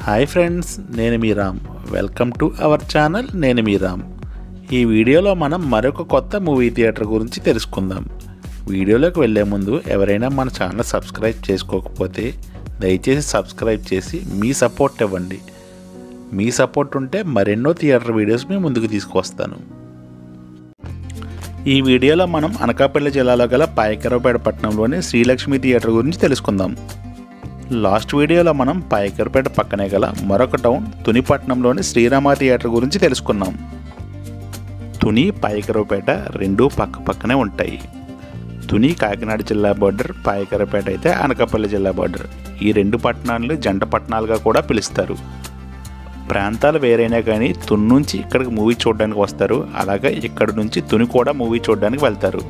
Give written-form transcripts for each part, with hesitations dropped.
Hi friends, నేను మీ Ram. Welcome to our channel. నేను మీ రామ్. ఈ వీడియోలో మనం మరొక కొత్త మూవీ థియేటర్ గురించి తెలుసుకుందాం. వీడియోలోకి వెళ్ళే ముందు ఎవరైనా మన ఛానల్ సబ్స్క్రైబ్ చేసుకోకపోతే దయచేసి సబ్స్క్రైబ్ చేసి మీ సపోర్ట్ ఇవ్వండి. మీ సపోర్ట్ ఉంటే మరెన్నో థియేటర్ వీడియోస్ మీ ముందుకు తీసుకొస్తాను. ఈ వీడియోలో మనం అనకాపల్లి జిల్లాలో గల పాయకరావుపేట పట్టణంలోని శ్రీలక్ష్మి థియేటర్ గురించి తెలుసుకుందాం. లాస్ట్ వీడియోలో మనం పాయకరావుపేట పక్కనే గల మరొక టౌన్ తుని పట్టణంలోని శ్రీరామ థియేటర్ గురించి తెలుసుకున్నాం. తుని, పాయకరావుపేట రెండూ పక్క పక్కనే ఉంటాయి. తుని కాకినాడ జిల్లా బార్డర్, పాయకరావుపేట అయితే అనకాపల్లి జిల్లా బార్డర్. ఈ రెండు పట్టణాలను జంట పట్టణాలుగా కూడా పిలుస్తారు. ప్రాంతాలు వేరైనా కానీ తుని నుంచి ఇక్కడికి మూవీ చూడడానికి వస్తారు. అలాగే ఇక్కడ నుంచి తుని కూడా మూవీ చూడడానికి వెళ్తారు.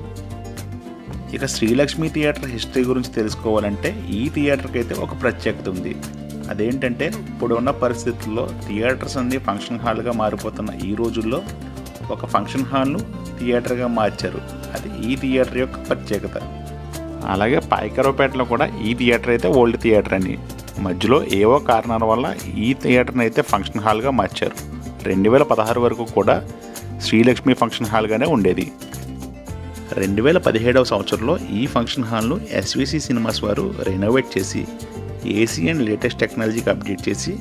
ఇక శ్రీలక్ష్మి థియేటర్ హిస్టరీ గురించి తెలుసుకోవాలంటే ఈ థియేటర్కి అయితే ఒక ప్రత్యేకత ఉంది. అదేంటంటే ఇప్పుడున్న పరిస్థితుల్లో థియేటర్స్ అన్ని ఫంక్షన్ హాల్గా మారిపోతున్న ఈ రోజుల్లో ఒక ఫంక్షన్ హాల్ను థియేటర్గా మార్చారు. అది ఈ థియేటర్ యొక్క ప్రత్యేకత. అలాగే పాయకరావుపేటలో కూడా ఈ థియేటర్ అయితే ఓల్డ్ థియేటర్ అని, మధ్యలో ఏవో కారణాల వల్ల ఈ థియేటర్ని అయితే ఫంక్షన్ హాల్గా మార్చారు. 2016 వరకు కూడా శ్రీలక్ష్మి ఫంక్షన్ హాల్గానే ఉండేది. 2017వ సంవత్సరంలో ఈ ఫంక్షన్ హాల్ను ఎస్విసి సినిమాస్ వారు రెనోవేట్ చేసి ఏసీ అండ్ లేటెస్ట్ టెక్నాలజీకి అప్డేట్ చేసి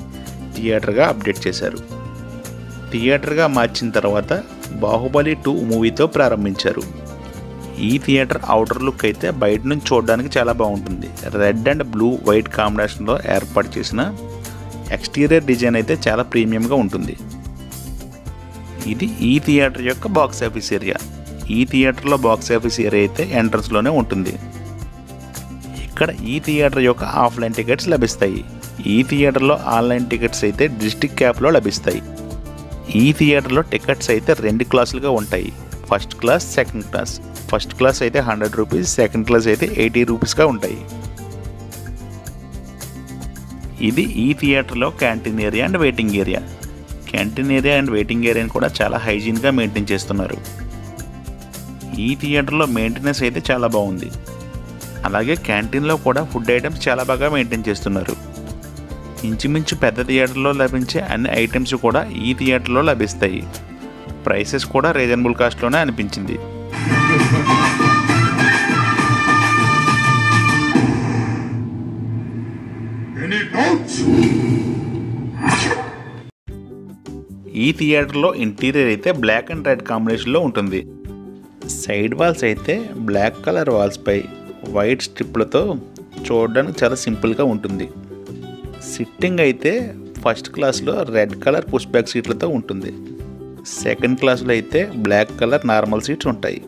థియేటర్గా అప్డేట్ చేశారు. థియేటర్గా మార్చిన తర్వాత బాహుబలి 2 మూవీతో ప్రారంభించారు. ఈ థియేటర్ అవుటర్ లుక్ అయితే బయట నుంచి చూడడానికి చాలా బాగుంటుంది. రెడ్ అండ్ బ్లూ వైట్ కాంబినేషన్లో ఏర్పాటు చేసిన ఎక్స్టీరియర్ డిజైన్ అయితే చాలా ప్రీమియంగా ఉంటుంది. ఇది ఈ థియేటర్ యొక్క బాక్స్ ఆఫీస్ ఏరియా. ఈ థియేటర్లో బాక్స్ ఆఫీస్ ఏరియా అయితే ఎంట్రన్స్లోనే ఉంటుంది. ఇక్కడ ఈ థియేటర్ యొక్క ఆఫ్లైన్ టికెట్స్ లభిస్తాయి. ఈ థియేటర్లో ఆన్లైన్ టికెట్స్ అయితే డిస్ట్రిక్ట్ క్యాప్లో లభిస్తాయి. ఈ థియేటర్లో టికెట్స్ అయితే 2 క్లాసులుగా ఉంటాయి. First class, second class. First class అయితే 100 రూపీస్, సెకండ్ క్లాస్ అయితే 80 రూపీస్గా ఉంటాయి. ఇది ఈ థియేటర్లో canteen area and waiting area. Canteen area and waiting ఏరియాని కూడా చాలా హైజీన్గా మెయింటైన్ చేస్తున్నారు. ఈ థియేటర్లో మెయింటెనెన్స్ అయితే చాలా బాగుంది. అలాగే క్యాంటీన్లో కూడా ఫుడ్ ఐటమ్స్ చాలా బాగా మెయింటైన్ చేస్తున్నారు. ఇంచుమించు పెద్ద థియేటర్లో లభించే అన్ని ఐటమ్స్ కూడా ఈ థియేటర్లో లభిస్తాయి. ప్రైసెస్ కూడా రీజనబుల్ కాస్ట్లోనే అనిపించింది. ఈ థియేటర్లో ఇంటీరియర్ అయితే బ్లాక్ అండ్ రెడ్ కాంబినేషన్లో ఉంటుంది. సైడ్ వాల్స్ అయితే బ్లాక్ కలర్ వాల్స్పై వైట్ స్ట్రిప్లతో చూడడానికి చాలా సింపుల్గా ఉంటుంది. సిట్టింగ్ అయితే ఫస్ట్ క్లాస్లో రెడ్ కలర్ పుష్ బ్యాక్ సీట్లతో ఉంటుంది. సెకండ్ క్లాస్లో అయితే బ్లాక్ కలర్ నార్మల్ సీట్స్ ఉంటాయి.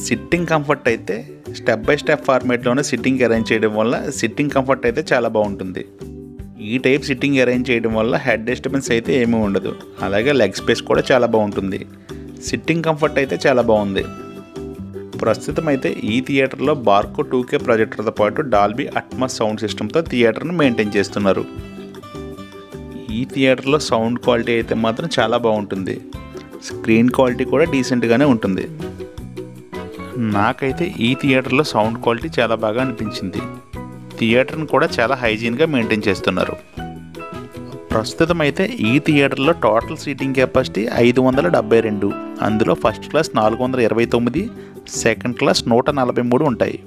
సిట్టింగ్ కంఫర్ట్ అయితే స్టెప్ బై స్టెప్ ఫార్మేట్లోనే సిట్టింగ్ అరేంజ్ చేయడం వల్ల సిట్టింగ్ కంఫర్ట్ అయితే చాలా బాగుంటుంది. ఈ టైప్ సిట్టింగ్ అరేంజ్ చేయడం వల్ల హెడ్ డిస్టర్బెన్స్ అయితే ఏమీ ఉండదు. అలాగే లెగ్ స్పేస్ కూడా చాలా బాగుంటుంది. సిట్టింగ్ కంఫర్ట్ అయితే చాలా బాగుంది. ప్రస్తుతం అయితే ఈ థియేటర్లో బార్కో 2K ప్రొజెక్టర్తో పాటు డాల్బీ అట్మాస్ సౌండ్ సిస్టమ్తో థియేటర్ను మెయింటైన్ చేస్తున్నారు. ఈ థియేటర్లో సౌండ్ క్వాలిటీ అయితే మాత్రం చాలా బాగుంటుంది. స్క్రీన్ క్వాలిటీ కూడా డీసెంట్గానే ఉంటుంది. నాకైతే ఈ థియేటర్లో సౌండ్ క్వాలిటీ చాలా బాగా అనిపించింది. థియేటర్ని కూడా చాలా హైజీన్గా మెయింటైన్ చేస్తున్నారు. ప్రస్తుతం అయితే ఈ థియేటర్లో టోటల్ సీటింగ్ కెపాసిటీ 572. అందులో ఫస్ట్ క్లాస్ 429, సెకండ్ క్లాస్ 143 ఉంటాయి.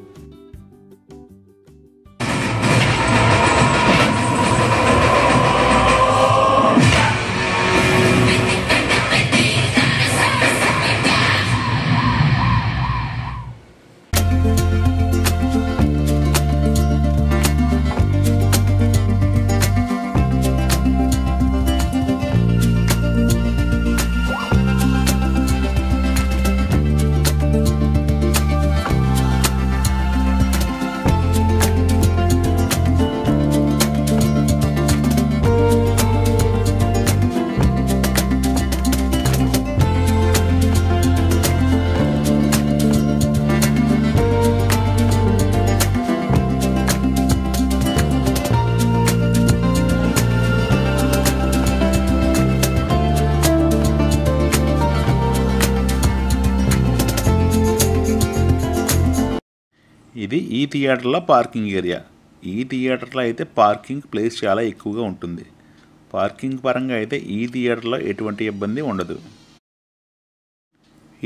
ఇది ఈ థియేటర్లో పార్కింగ్ ఏరియా. ఈ థియేటర్లో అయితే పార్కింగ్ ప్లేస్ చాలా ఎక్కువగా ఉంటుంది. పార్కింగ్ పరంగా అయితే ఈ థియేటర్లో ఎటువంటి ఇబ్బంది ఉండదు.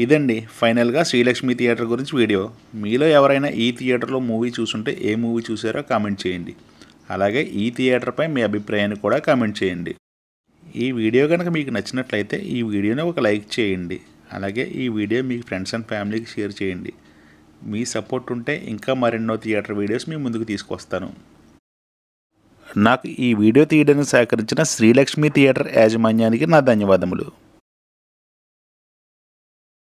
ఇదండి ఫైనల్గా శ్రీలక్ష్మి థియేటర్ గురించి వీడియో. మీలో ఎవరైనా ఈ థియేటర్లో మూవీ చూసుంటే ఏ మూవీ చూసారో కామెంట్ చేయండి. అలాగే ఈ థియేటర్పై మీ అభిప్రాయాన్ని కూడా కామెంట్ చేయండి. ఈ వీడియో కనుక మీకు నచ్చినట్లయితే ఈ వీడియోని ఒక లైక్ చేయండి. అలాగే ఈ వీడియో మీ ఫ్రెండ్స్ అండ్ ఫ్యామిలీకి షేర్ చేయండి. మీ సపోర్ట్ ఉంటే ఇంకా మరెన్నో థియేటర్ వీడియోస్ మీ ముందుకు తీసుకొస్తాను. నాకు ఈ వీడియో తీయడానికి సహకరించిన శ్రీలక్ష్మి థియేటర్ యాజమాన్యానికి నా ధన్యవాదములు.